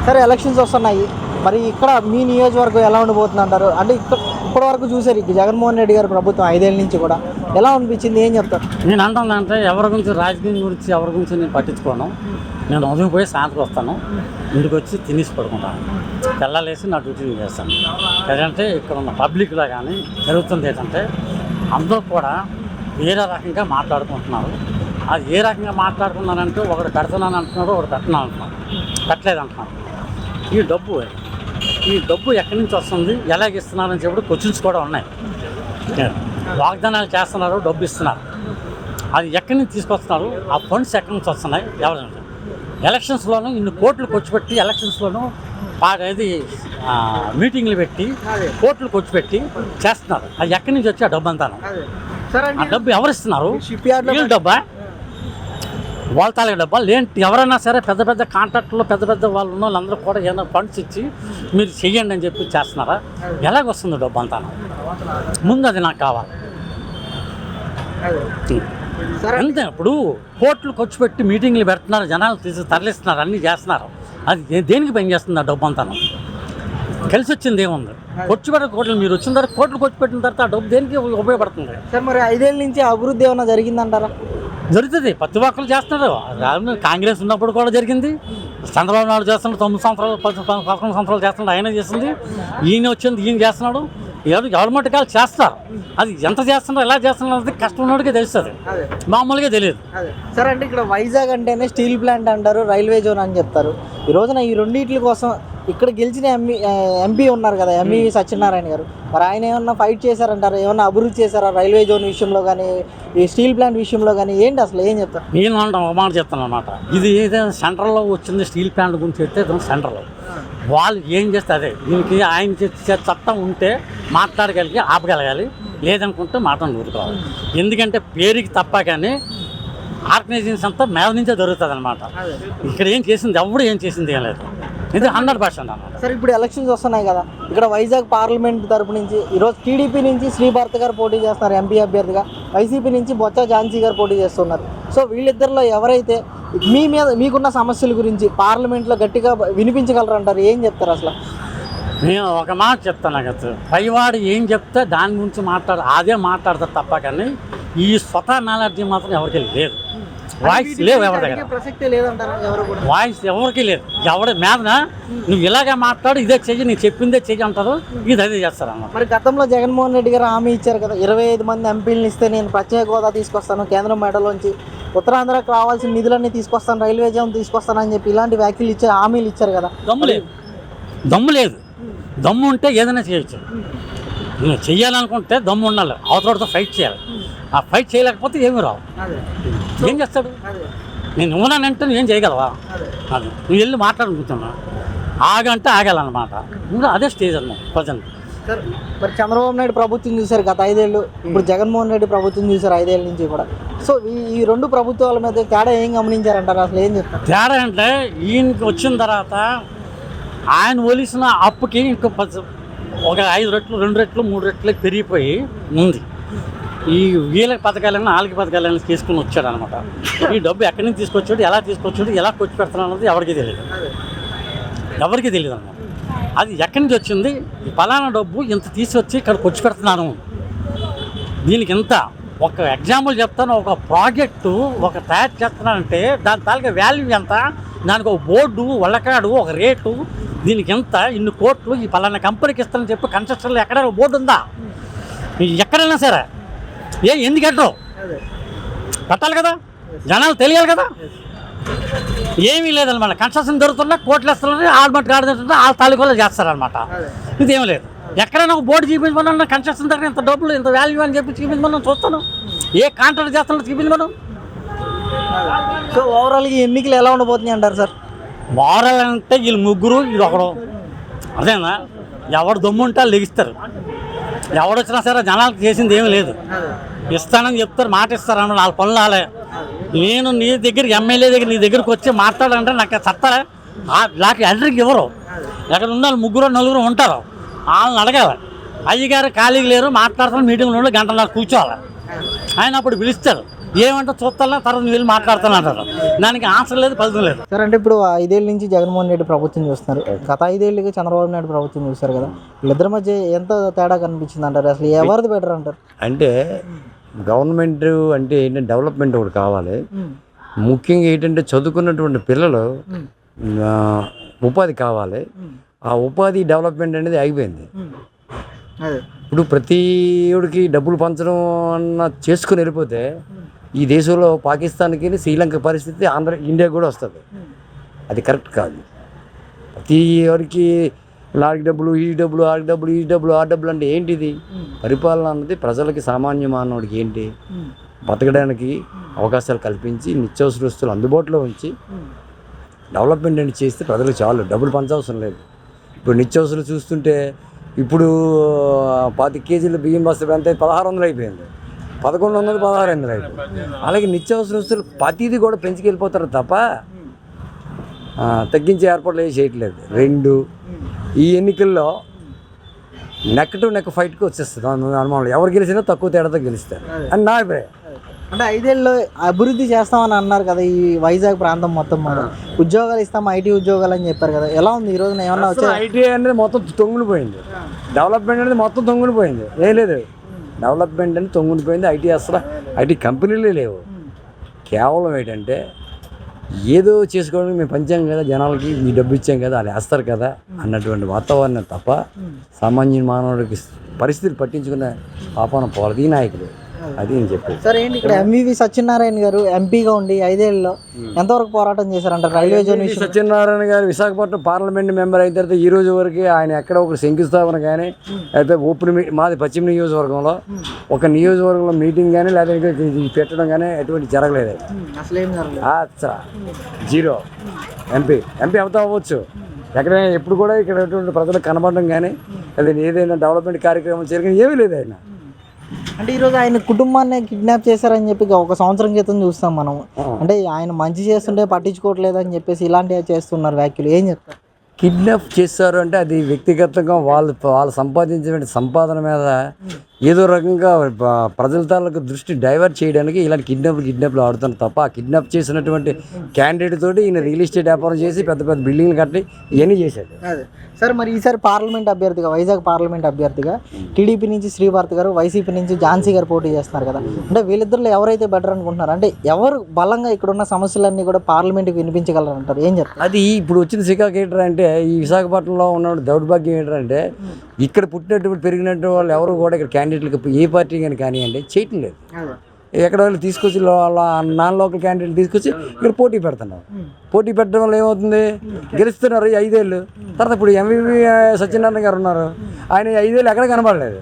సరే ఎలక్షన్స్ వస్తున్నాయి, మరి ఇక్కడ మీ నియోజకవర్గం ఎలా ఉండబోతుంది అంటారు? అంటే ఇప్పటి వరకు చూసారు జగన్మోహన్ రెడ్డి గారి ప్రభుత్వం 5 ఏళ్ళ నుంచి కూడా ఎలా అనిపించింది, ఏం చెప్తారు? నేను అంటానంటే ఎవరి గురించి రాజకీయం గురించి ఎవరి గురించి నేను పట్టించుకోను. నేను ఉదయం పోయి సాయంత్రం వస్తాను, ఇంటికి వచ్చి తినేసి పడుకుంటాను, తెల్లాలేసి నా డ్యూటీ చేస్తాను. ఏంటంటే ఇక్కడ ఉన్న పబ్లిక్లో కానీ జరుగుతుంది ఏంటంటే అందరూ కూడా వేరే రకంగా మాట్లాడుకుంటున్నారు. అది ఏ రకంగా మాట్లాడుకున్నారంటే ఒకటి పెడుతున్నాను అంటున్నాడు, ఒకటి పెట్టినా అంటున్నాడు, పెట్టలేదు అంటున్నాడు. ఈ డబ్బు ఎక్కడి నుంచి వస్తుంది, ఎలాగ ఇస్తున్నారని చెప్పి క్వశ్చన్స్ కూడా ఉన్నాయి. వాగ్దానాలు చేస్తున్నారు, డబ్బు ఇస్తున్నారు, అది ఎక్కడి నుంచి తీసుకొస్తున్నారు, ఆ ఫండ్స్ ఎక్కడి నుంచి వస్తున్నాయి ఎవరంటే ఎలక్షన్స్లోనూ ఇన్ని కోట్లు ఖర్చు పెట్టి ఎలక్షన్స్లోనూ ఇది మీటింగ్లు పెట్టి కోట్లు ఖర్చు పెట్టి చేస్తున్నారు. అది ఎక్కడి నుంచి వచ్చి ఆ డబ్బు అంతా, ఆ డబ్బు ఎవరు ఇస్తున్నారు? వీళ్ళ డబ్బా, వాళ్ళ తాలూకా డబ్బా లేంటి? ఎవరైనా సరే పెద్ద పెద్ద కాంట్రాక్టర్లు పెద్ద పెద్ద వాళ్ళు ఉన్న వాళ్ళందరూ కూడా ఏదైనా ఫండ్స్ ఇచ్చి మీరు చెయ్యండి అని చెప్పి చేస్తున్నారా? ఎలాగొస్తుంది డబ్బు అంతా? ముందు అది నాకు కావాలి. అంతే. ఇప్పుడు కోట్లు ఖర్చు పెట్టి మీటింగ్లు పెడుతున్నారు, జనాలు తరలిస్తున్నారు, అన్నీ చేస్తున్నారు. అది దేనికి పని చేస్తుంది ఆ డబ్బు అంతా? కలిసి వచ్చింది ఏముంది? ఖర్చు పెట్టే కోట్లు మీరు వచ్చిన తర్వాత కోట్లు ఖర్చు పెట్టిన తర్వాత ఆ డబ్బు దేనికి ఉపయోగపడుతుంది? సార్ మరి 5 ఏళ్ళ నుంచి అభివృద్ధి ఏమైనా జరిగిందంటారా? జరుగుతుంది, ప్రతి ఒక్కరు చేస్తున్నారు. కాంగ్రెస్ ఉన్నప్పుడు కూడా జరిగింది. చంద్రబాబు నాయుడు చేస్తున్నాడు, 9 సంవత్సరాలు 11 సంవత్సరాలు చేస్తున్నాడు, ఆయన చేసింది. ఈయన వచ్చింది, ఈయన చేస్తున్నాడు. గవర్నమెంట్ కాదు చేస్తారు. అది ఎంత చేస్తున్నారు, ఎలా చేస్తున్నారు అనేది కష్టం ఉన్నోడికే తెలుస్తుంది, మామూలుగా తెలియదు. సరే, అంటే ఇక్కడ వైజాగ్ అంటేనే స్టీల్ ప్లాంట్ అంటారు, రైల్వే జోన్ అని చెప్తారు. ఈ రోజున ఈ రెండింటి కోసం ఇక్కడ గెలిచిన ఎంపీ ఉన్నారు కదా, ఎంఈవి సత్యనారాయణ గారు, మరి ఆయన ఏమన్నా ఫైట్ చేశారంటారు? ఏమన్నా అభివృద్ధి చేశారా రైల్వే జోన్ విషయంలో కానీ, ఈ స్టీల్ ప్లాంట్ విషయంలో కానీ? ఏంటి అసలు ఏం చెప్తారు? నేను ఒక మాట చెప్తాను అనమాట. ఇది ఏదైనా సెంట్రల్లో వచ్చింది స్టీల్ ప్లాంట్ గురించి చెప్తే సెంట్రల్లో వాళ్ళు ఏం చేస్తే అదే. దీనికి ఆయన చేసే చట్టం ఉంటే మాట్లాడగలిగి ఆపగలగాలి, లేదనుకుంటే మాటను ఊరుకోవాలి. ఎందుకంటే పేరుకి తప్ప కానీ ఆర్గనైజేషన్స్ అంతా మీద నుంచే జరుగుతుంది అనమాట. ఇక్కడ ఏం చేసింది ఎవడు ఏం చేసింది ఏం లేదు. ఇది 100% అన్నమాట. సరే, ఇప్పుడు ఎలక్షన్స్ వస్తున్నాయి కదా, ఇక్కడ వైజాగ్ పార్లమెంట్ తరపు నుంచి ఈరోజు టీడీపీ నుంచి శ్రీభారత్ గారు పోటీ చేస్తున్నారు ఎంపీ అభ్యర్థిగా, వైసీపీ నుంచి బొత్స ఝాన్సీ గారు పోటీ చేస్తున్నారు. సో వీళ్ళిద్దరిలో ఎవరైతే మీకున్న సమస్యల గురించి పార్లమెంట్లో గట్టిగా వినిపించగలరు అంటారు? ఏం చెప్తారు అసలు? నేను ఒక మాట చెప్తాను కదా, పైవాడు ఏం చెప్తే దాని గురించి అదే మాట్లాడతారు తప్ప కానీ ఈ స్వతహా నాలెడ్జ్ మాత్రం ఎవరికి లేదు. వాయిస్ లేవు ఎవరి దగ్గర, ప్రసక్తే లేదంటారా? వాయిస్ ఎవరికి లేదు. ఎవరి మీద నువ్వు ఇలాగే మాట్లాడు, ఇదే చెయ్యి, నీకు చెప్పిందే చెయ్యి అంటారు, ఇది అదే చేస్తారు అన్నమాట. మరి గతంలో జగన్మోహన్ రెడ్డి గారు హామీ ఇచ్చారు కదా, 25 మంది ఎంపీలను ఇస్తే నేను ప్రత్యేక హోదా తీసుకొస్తాను, కేంద్రం మెడలోంచి ఉత్తరాంధ్రకు రావాల్సిన నిధులన్నీ తీసుకొస్తాను, రైల్వే జోన్ తీసుకొస్తానని చెప్పి ఇలాంటి వ్యాఖ్యలు హామీలు ఇచ్చారు కదా. దమ్ము లేదు. దమ్ము ఉంటే ఏదైనా చేయొచ్చు. నువ్వు చెయ్యాలనుకుంటే దమ్ము ఉండాలి, అవతలతో ఫైట్ చేయాలి. ఆ ఫైట్ చేయలేకపోతే ఏమీ రావు. ఏం చేస్తాడు? నేను ఉన్నానంటే నువ్వేం చేయగలవా? అది నువ్వు వెళ్ళి మాట్లాడుకుంటున్నా ఆగంటే ఆగాలన్నమాట. ఇంకా అదే స్టేజ్ అన్నమాట ప్రజెంట్. సార్, మరి చంద్రబాబు నాయుడు ప్రభుత్వం చూశారు గత 5 ఏళ్ళు, ఇప్పుడు జగన్మోహన్ రెడ్డి ప్రభుత్వం చూశారు 5 ఏళ్ళ నుంచి కూడా. సో ఈ రెండు ప్రభుత్వాల మీద తేడా ఏం గమనించారంటారు? అసలు ఏం చెప్తారు? తేడా అంటే ఈయనకి వచ్చిన తర్వాత ఆయన ఒలిసిన అప్పుకి ఇంకో ఒక 5 రెట్లు 2 రెట్లు 3 రెట్లు పెరిగిపోయి ఉంది. ఈ వీళ్ళకి పథకాలైనా 4 పథకాలైనా తీసుకుని వచ్చాడు అనమాట. ఈ డబ్బు ఎక్కడి నుంచి తీసుకొచ్చాడు, ఎలా తీసుకొచ్చాడు, ఎలా ఖర్చు పెడుతున్నాడు అన్నది ఎవరికి తెలియదు అనమాట. అది ఎక్కడి నుంచి వచ్చింది, ఫలానా డబ్బు ఇంత తీసుకొచ్చి ఇక్కడ ఖర్చు పెడుతున్నాను, దీనికి ఎంత. ఒక ఎగ్జాంపుల్ చెప్తాను, ఒక ప్రాజెక్టు తయారు చేస్తున్నానంటే దాని తాలూకా వాల్యూ ఎంత, దానికి ఒక బోర్డు వల్లకాడు ఒక రేటు, దీనికి ఎంత, ఇన్ని కోట్లు ఈ ఫలానా కంపెనీకి ఇస్తానని చెప్పి కన్స్ట్రక్షన్లో ఎక్కడైనా బోర్డు ఉందా? ఎక్కడైనా సరే ఎందుకు కట్టరు? కట్టాలి కదా, జనాలు తెలియాలి కదా. ఏమీ లేదనమాట. కన్స్ట్రక్షన్ జరుగుతున్నా కోట్లు ఇస్తున్నా ఆల్మట్ గార్డెన్ వాళ్ళ తాలూకాలో చేస్తారనమాట. ఇదేమీ లేదు. ఎక్కడైనా ఒక బోర్డు చూపించమన్నా కన్స్ట్రక్షన్ దగ్గర ఇంత డబ్బులు ఇంత వాల్యూ అని చెప్పి చూపించమని చూస్తాను. ఏ కాంట్రాక్ట్ చేస్తానో చూపించమను. సో ఓవరాల్గా ఎన్నికలు ఎలా ఉండబోతున్నాయి అంటారు సార్? ఓవరాల్ అంటే వీళ్ళు ముగ్గురు, ఇది ఒకడు, అదేనా? ఎవడు దమ్ము ఉంటే వాళ్ళు లెగిస్తారు. ఎవడొచ్చినా సరే జనాలకు చేసింది ఏమీ లేదు. ఇస్తానని చెప్తారు, మాట ఇస్తారు అన్న 4 పనులు ఆలే. నేను నీ దగ్గర ఎమ్మెల్యే దగ్గర నీ దగ్గరికి వచ్చి మాట్లాడాలంటే నాకు చట్టాలే, నాకు ఎంట్రీకి ఇవ్వరు. ఎక్కడ ఉన్న 3 4 ఉంటారు, వాళ్ళని అడగాలి. అయ్యగారు ఖాళీగా లేరు, మాట్లాడుతున్న మీటింగ్లో 1 గంటన్నర కూర్చోవాలి. ఆయన అప్పుడు పిలుస్తారు, ఏమంటే చూస్తాను తర్వాత వీళ్ళు మాట్లాడుతున్నారు. దానికి ఆన్సర్ లేదు, ఫలితం లేదు. సార్ అంటే ఇప్పుడు 5 ఏళ్ళ నుంచి జగన్మోహన్ రెడ్డి ప్రభుత్వం చూస్తున్నారు, గత 5 ఏళ్ళుగా చంద్రబాబు నాయుడు ప్రభుత్వం చూస్తారు కదా, వీళ్ళిద్దరి మధ్య ఎంత తేడా కనిపించింది అంటారు? అసలు ఎవరిది బెటర్ అంటారు? అంటే గవర్నమెంట్ అంటే ఏంటంటే డెవలప్మెంట్ ఒకటి కావాలి. ముఖ్యంగా ఏంటంటే చదువుకున్నటువంటి పిల్లలు ఉపాధి కావాలి. ఆ ఉపాధి డెవలప్మెంట్ అనేది అయిపోయింది. ఇప్పుడు ప్రతి ఒడికి డబ్బులు పంచడం అన్న చేసుకుని వెళ్ళిపోతే ఈ దేశంలో పాకిస్తాన్కి శ్రీలంక పరిస్థితి ఇండియా కూడా వస్తుంది. అది కరెక్ట్ కాదు. ప్రతి ఒడికి లాడికి డబ్బులు, ఈ డబ్బులు, ఆ డబ్బులు, ఈ డబ్బులు, ఆ డబ్బులు అంటే ఏంటిది? పరిపాలన అన్నది ప్రజలకి, సామాన్య మానవుడికి ఏంటి, బతకడానికి అవకాశాలు కల్పించి నిత్యావసర వస్తువులు అందుబాటులో ఉంచి డెవలప్మెంట్ అని చేస్తే ప్రజలకు చాలు, డబ్బులు పంచవసరం లేదు. ఇప్పుడు నిత్యావసరాలు చూస్తుంటే ఇప్పుడు 25 కేజీల బియ్యం బస్తా ఎంత 1600 అయిపోయింది, 1100, 1600 అయిపోయింది. అలాగే నిత్యావసర వస్తువులు ప్రతిదీ కూడా పెంచుకెళ్ళిపోతారు తప్ప తగ్గించే ఏర్పాట్లు ఏమి చేయట్లేదు. 2 ఈ ఎన్నికల్లో నెక్ టు నెక్ ఫైట్కి వచ్చేస్తుంది అనుమానం. ఎవరు గెలిచినా తక్కువ తేడాతో గెలుస్తారు అని నా అభిప్రాయం. అంటే 5 ఏళ్ళలో అభివృద్ధి చేస్తామని అన్నారు కదా ఈ వైజాగ్ ప్రాంతం మొత్తం, మన ఉద్యోగాలు ఇస్తాం, ఐటీ ఉద్యోగాలు అని చెప్పారు కదా, ఎలా ఉంది ఈ రోజున? ఏమన్నా వచ్చా? ఐటీ అనేది మొత్తం తొంగునిపోయింది, డెవలప్మెంట్ అనేది మొత్తం తొంగునిపోయింది. ఏం లేదు, డెవలప్మెంట్ అనేది తొంగునిపోయింది. ఐటీ అసలు ఐటీ కంపెనీలే లేవు. కేవలం ఏంటంటే ఏదో చేసుకోవడానికి మేము పంచాం కదా, జనాలకి మీ డబ్బు ఇచ్చాం కదా, అది వేస్తారు కదా అన్నటువంటి వాతావరణం తప్ప సామాన్య మానవుడికి పరిస్థితులు పట్టించుకునే పాపన పోలది ఈ నాయకులు. అది నేను చెప్పేది. సరే ఏంటి, ఇక్కడ ఎంవివి సత్యనారాయణ గారు ఎంపీగా ఉండి 5 ఏళ్ళలో ఎంతవరకు పోరాటం చేశారంటారు రైల్వే జోన్ విషయం? సత్యనారాయణ గారు విశాఖపట్నం పార్లమెంట్ మెంబర్ అయిన తర్వాత ఈ రోజు వరకు ఆయన ఎక్కడ ఒక శంకుస్థాపన కానీ, అయితే ఓపెన్ మాది పశ్చిమ నియోజకవర్గంలో ఒక నియోజకవర్గంలో మీటింగ్ కానీ లేదా ఇది పెట్టడం కానీ ఎటువంటి జరగలేదు. అసలు ఏం జరగలేదు, అచ్చా జీరో. ఎంపీ అవుతా అవ్వచ్చు, ఎక్కడైనా ఎప్పుడు కూడా ఇక్కడ ప్రజలకు కనబడడం కానీ లేదా ఏదైనా డెవలప్మెంట్ కార్యక్రమం చేయడం ఏమీ లేదు. ఆయన అంటే ఈరోజు ఆయన కుటుంబాన్ని కిడ్నాప్ చేశారని చెప్పి 1 సంవత్సరం క్రితం చూస్తాం మనం. అంటే ఆయన మంచి చేస్తుంటే పట్టించుకోవట్లేదు అని చెప్పేసి ఇలాంటివి చేస్తున్నారు వ్యాఖ్యలు, ఏం చెప్తారు? కిడ్నాప్ చేస్తారు అంటే అది వ్యక్తిగతంగా వాళ్ళు సంపాదించిన సంపాదన మీద ఏదో రకంగా ప్రజల తాలూకు దృష్టి డైవర్ట్ చేయడానికి ఇలాంటి కిడ్నాప్లు ఆడుతున్నారు తప్ప, ఆ కిడ్నాప్ చేసినటువంటి క్యాండిడేట్ తోటి ఈయన రియల్ ఎస్టేట్ వ్యాపారం చేసి పెద్ద పెద్ద బిల్డింగ్లు కట్టి ఇవన్నీ చేశాడు. అదే సార్, మరి ఈసారి పార్లమెంట్ అభ్యర్థిగా, వైజాగ్ పార్లమెంట్ అభ్యర్థిగా టీడీపీ నుంచి శ్రీభారత్ గారు, వైసీపీ నుంచి ఝాన్సీ గారు పోటీ చేస్తున్నారు కదా, అంటే వీళ్ళిద్దరిలో ఎవరైతే బెటర్ అనుకుంటున్నారు? అంటే ఎవరు బలంగా ఇక్కడున్న సమస్యలన్నీ కూడా పార్లమెంట్కి వినిపించగలరు అంటారు, ఏం చెప్తారు? అది ఇప్పుడు వచ్చిన శ్రీకాకుళం ఏంటంటే ఈ విశాఖపట్నంలో ఉన్న దౌర్భాగ్యం ఏంటంటే ఇక్కడ పుట్టినటువంటి పెరిగినటువంటి వాళ్ళు ఎవరు కూడా ఇక్కడ క్యాండిడేట్లకు ఏ పార్టీ కానీ కానివ్వండి చేయటం లేదు. ఎక్కడ వాళ్ళు తీసుకొచ్చి నాన్ లోకల్ క్యాండిడేట్లు తీసుకొచ్చి ఇక్కడ పోటీ పెడుతున్నారు. పోటీ పెట్టడం వల్ల ఏమవుతుంది, గెలుస్తున్నారు 5 ఏళ్ళు తర్వాత. ఇప్పుడు ఎంవివి సత్యనారాయణ గారు ఉన్నారు, ఆయన 5 ఏళ్ళు ఎక్కడ కనబడలేదు.